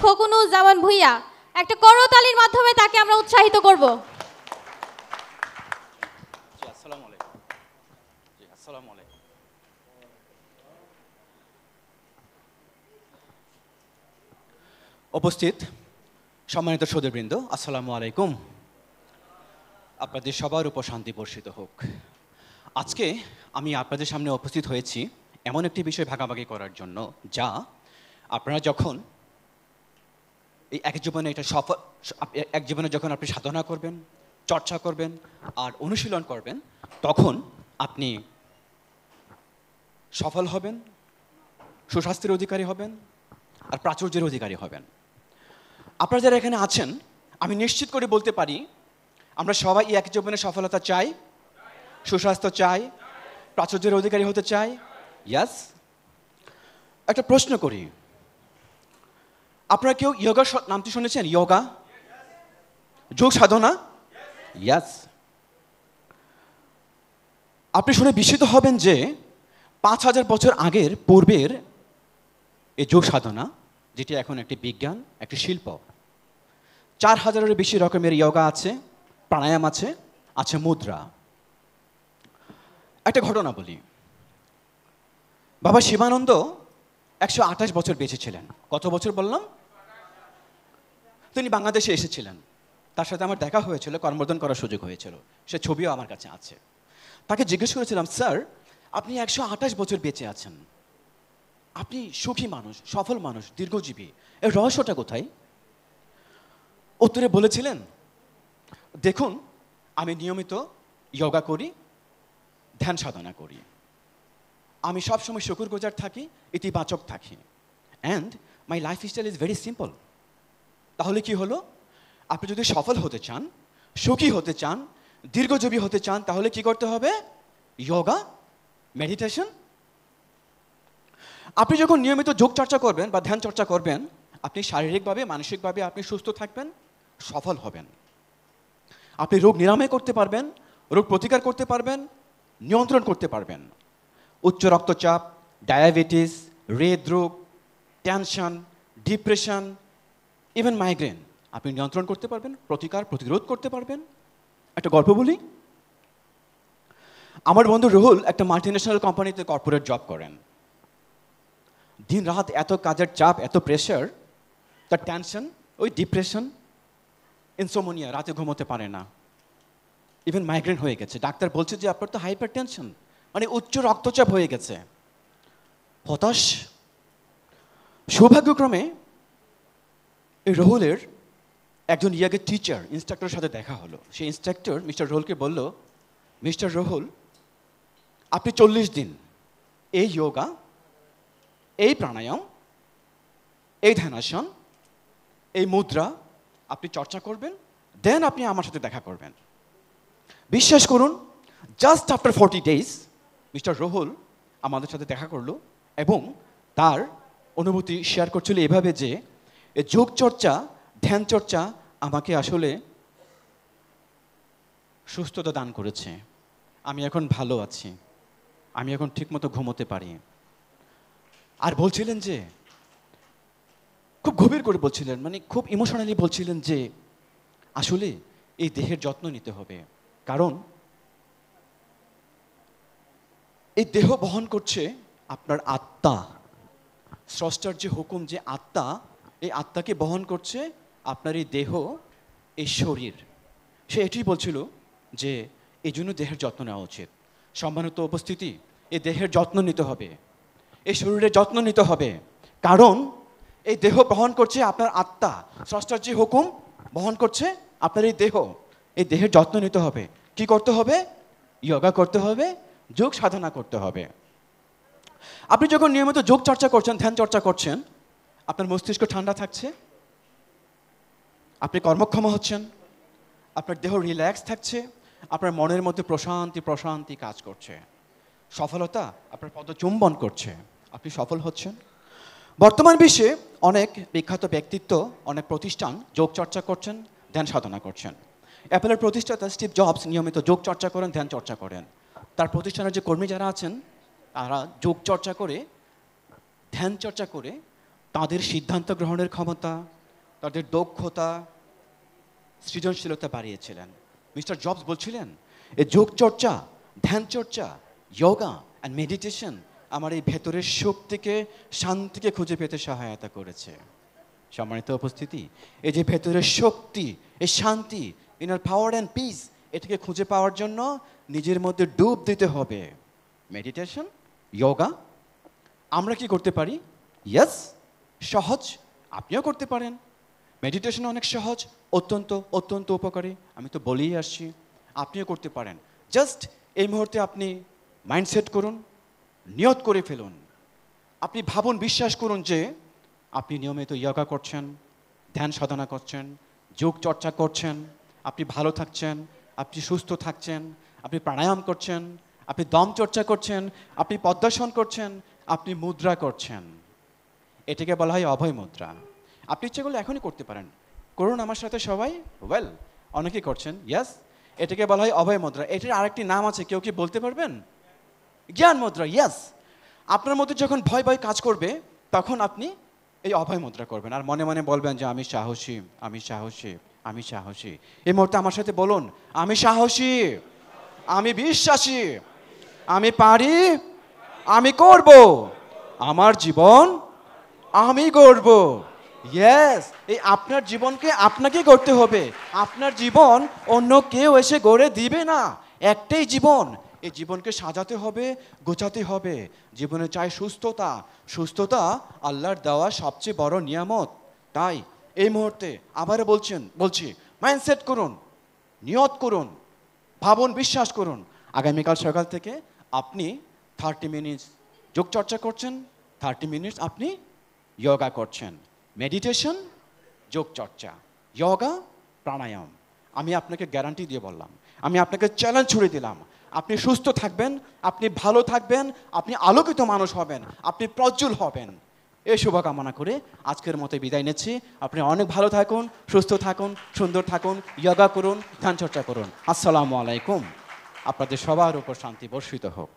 ফকুনুজ্জামান ভূঁইয়া, একটা করতালির মাধ্যমে তাকে আমরা উৎসাহিত করব। উপস্থিত সম্মানিত সুধীবৃন্দ, আসসালামু আলাইকুম। আপনাদের সবার উপর শান্তি বর্ষিত হোক। আজকে আমি আপনাদের সামনে উপস্থিত হয়েছি এমন একটি বিষয় ভাগাভাগি করার জন্য, যা আপনারা যখন এই এক জীবনে যখন আপনি সাধনা করবেন, চর্চা করবেন আর অনুশীলন করবেন, তখন আপনি সফল হবেন, সুস্বাস্থ্যের অধিকারী হবেন আর প্রাচুর্যের অধিকারী হবেন। আপনারা যারা এখানে আছেন, আমি নিশ্চিত করে বলতে পারি আমরা সবাই এই এক জীবনে সফলতা চাই, সুস্বাস্থ্য চাই, প্রাচুর্যের অধিকারী হতে চাই। ইয়াস। একটা প্রশ্ন করি, আপনারা কেউ ইয়োগার নামটি শুনেছেন? ইয়োগা, যোগ সাধনা। ইয়াস। আপনি শুনে বিস্মিত হবেন যে 5000 বছর আগের পূর্বের এই যোগ সাধনা, যেটি এখন একটি বিজ্ঞান, একটি শিল্প, 4000-এর বেশি রকমের ইয়োগা আছে, প্রাণায়াম আছে, আছে মুদ্রা। একটা ঘটনা বলি। বাবা শিবানন্দ 128 বছর বেঁচে ছিলেন। কত বছর বললাম? তিনি বাংলাদেশে এসেছিলেন, তার সাথে আমার দেখা হয়েছিল, কর্মর্দন করার সুযোগ হয়েছিল, সে ছবিও আমার কাছে আছে। তাকে জিজ্ঞেস করেছিলাম, স্যার আপনি 128 বছর বেঁচে আছেন, আপনি সুখী মানুষ, সফল মানুষ, দীর্ঘজীবী, এর রহস্যটা কোথায়? উত্তরে বলেছিলেন, দেখুন আমি নিয়মিত যোগা করি, ধ্যান সাধনা করি, আমি সবসময় শুকরগুজার থাকি, ইতিবাচক থাকি, and my life style is very simple. তাহলে কি হলো? আপনি যদি সফল হতে চান, সুখী হতে চান, দীর্ঘজীবী হতে চান, তাহলে কি করতে হবে? যোগা, মেডিটেশন। আপনি যখন নিয়মিত যোগ চর্চা করবেন বা ধ্যান চর্চা করবেন, আপনি শারীরিকভাবে, মানসিকভাবে আপনি সুস্থ থাকবেন, সফল হবেন। আপনি রোগ নিরাময় করতে পারবেন, রোগ প্রতিকার করতে পারবেন, নিয়ন্ত্রণ করতে পারবেন। উচ্চ রক্তচাপ, ডায়াবেটিস, হৃদরোগ, টেনশন, ডিপ্রেশন, ইভেন মাইগ্রেন আপনি নিয়ন্ত্রণ করতে পারবেন, প্রতিরোধ করতে পারবেন। একটা গল্প বলি। আমার বন্ধু রুহুল একটা মাল্টিন্যাশনাল কোম্পানিতে কর্পোরেট জব করেন। দিন রাত এত কাজের চাপ, এত প্রেশার, তার টেনশন, ওই ডিপ্রেশন, ইনসোমনিয়া, রাতে ঘুমোতে পারে না, ইভেন মাইগ্রেন হয়ে গেছে। ডাক্তার বলছে যে আপনার তো হাইপার টেনশন, মানে উচ্চ রক্তচাপ হয়ে গেছে। হতাশ। সৌভাগ্যক্রমে এই রহুলের একজন ইয়াগের টিচার, ইনস্ট্রাক্টরের সাথে দেখা হলো। সেই ইনস্ট্রাক্টর মিস্টার রহুলকে বলল, মিস্টার রহুল আপনি 40 দিন এই যোগা, এই প্রাণায়াম, এই ধ্যানাসন, এই মুদ্রা আপনি চর্চা করবেন, দেন আপনি আমার সাথে দেখা করবেন। বিশ্বাস করুন, just after 40 days mister Ruhul আমাদের সাথে দেখা করলো এবং তার অনুভূতি শেয়ার করছিল এভাবে যে এই যোগ চর্চা, ধ্যান চর্চা আমাকে আসলে সুস্থতা দান করেছে। আমি এখন ভালো আছি, আমি এখন ঠিকমতো ঘুমোতে পারি। আর বলছিলেন যে, খুব গভীর করে বলছিলেন, মানে খুব ইমোশনালি বলছিলেন যে আসলে এই দেহের যত্ন নিতে হবে, কারণ এই দেহ বহন করছে আপনার আত্মা। স্রষ্টার যে হুকুম, যে আত্মা, এই আত্মাকে বহন করছে আপনার এই দেহ, এই শরীর। সে এটাই বলছিল যে এই জন্য দেহের যত্ন নেওয়া উচিত। সম্মানিত উপস্থিতি, এই দেহের যত্ন নিতে হবে, এই শরীরের যত্ন নিতে হবে, কারণ এই দেহ বহন করছে আপনার আত্মা। স্রষ্টার যে হুকুম বহন করছে আপনার এই দেহ। এই দেহের যত্ন নিতে হবে। কি করতে হবে? যোগা করতে হবে, যোগ সাধনা করতে হবে। আপনি যখন নিয়মিত যোগ চর্চা করছেন, ধ্যান চর্চা করছেন, আপনার মস্তিষ্ক ঠান্ডা থাকছে, আপনি কর্মক্ষম হচ্ছেন, আপনার দেহ রিল্যাক্স থাকছে, আপনার মনের মধ্যে প্রশান্তি কাজ করছে, সফলতা আপনার পদচুম্বন করছে, আপনি সফল হচ্ছেন। বর্তমান বিশ্বে অনেক বিখ্যাত ব্যক্তিত্ব, অনেক প্রতিষ্ঠান যোগ চর্চা করছেন, ধ্যান সাধনা করছেন। অ্যাপেলের প্রতিষ্ঠাতা স্টিভ জবস নিয়মিত যোগ চর্চা করেন, ধ্যান চর্চা করেন। তার প্রতিষ্ঠানের যে কর্মী যারা আছেন, তারা যোগ চর্চা করে, ধ্যান চর্চা করে তাদের সিদ্ধান্ত গ্রহণের ক্ষমতা, তাদের দক্ষতা, সৃজনশীলতা বাড়িয়েছিলেন। মিস্টার জবস বলছিলেন, এই যোগ চর্চা, ধ্যান চর্চা, যোগা অ্যান্ড মেডিটেশন আমার এই ভেতরের শক্তিকে, শান্তিকে খুঁজে পেতে সহায়তা করেছে। সম্মানিত উপস্থিতি, এই যে ভেতরের শক্তি, এই শান্তি, ইনার পাওয়ার অ্যান্ড পিস, এটাকে খুঁজে পাওয়ার জন্য নিজের মধ্যে ডুব দিতে হবে। মেডিটেশন, যোগা, আমরা কি করতে পারি? ইয়েস, সহজ, আপনিও করতে পারেন। মেডিটেশন অনেক সহজ, অত্যন্ত অত্যন্ত উপকারী, আমি তো বলেই আসছি, আপনিও করতে পারেন। জাস্ট এই মুহূর্তে আপনি মাইন্ডসেট করুন, নিয়ত করে ফেলুন, আপনি ভাবুন, বিশ্বাস করুন যে আপনি নিয়মিত যোগা করছেন, ধ্যান সাধনা করছেন, যোগ চর্চা করছেন, আপনি ভালো থাকছেন, আপনি সুস্থ থাকছেন, আপনি প্রাণায়াম করছেন, আপনি দম চর্চা করছেন, আপনি পদ্মাসন করছেন, আপনি মুদ্রা করছেন। এটাকে বলা হয় অভয় মুদ্রা। আপনি ইচ্ছে করলে এখনই করতে পারেন, করুন আমার সাথে সবাই। ওয়েল, অনেকেই করছেন, ইয়েস। এটাকে বলা হয় অভয় মুদ্রা। এটার আরেকটি নাম আছে, কেউ কি বলতে পারবেন? জ্ঞান মুদ্রা, ইয়েস। আপনার মধ্যে যখন ভয় ভয় কাজ করবে, তখন আপনি এই অভয় মুদ্রা করবেন আর মনে মনে বলবেন যে আমি সাহসী, আমি সাহসী, আমি সাহসী। এই মুহূর্তে আমার সাথে বলুন, আমি সাহসী, আমি বিশ্বাসী, আমি পারি, আমি করব, আমার জীবন আমি গড়ব। ইয়েস, এই আপনার জীবনকে আপনাকে গড়তে হবে। আপনার জীবন অন্য কেউ এসে গড়ে দিবে না। একটাই জীবন, এই জীবনকে সাজাতে হবে, গোছাতে হবে। জীবনে চাই সুস্থতা। সুস্থতা আল্লাহর দেওয়া সবচেয়ে বড় নিয়ামত। তাই এই মুহূর্তে আবারও বলছি, মাইন্ডসেট করুন, নিয়ত করুন, ভাবুন, বিশ্বাস করুন। আগামীকাল সকাল থেকে আপনি 30 মিনিটস যোগ চর্চা করছেন, 30 মিনিটস আপনি যোগা করছেন। মেডিটেশন, যোগ চর্চা, যোগা, প্রাণায়াম। আমি আপনাকে গ্যারান্টি দিয়ে বললাম, আমি আপনাকে চ্যালেঞ্জ ছুড়ে দিলাম, আপনি সুস্থ থাকবেন, আপনি ভালো থাকবেন, আপনি আলোকিত মানুষ হবেন, আপনি প্রজ্জ্বল হবেন। এই শুভকামনা করে আজকের মতো বিদায় নিচ্ছি। আপনি অনেক ভালো থাকুন, সুস্থ থাকুন, সুন্দর থাকুন, যোগা করুন, ধ্যান চর্চা করুন। আসসালামু আলাইকুম। আপনাদের সবার উপর শান্তি বর্ষিত হোক।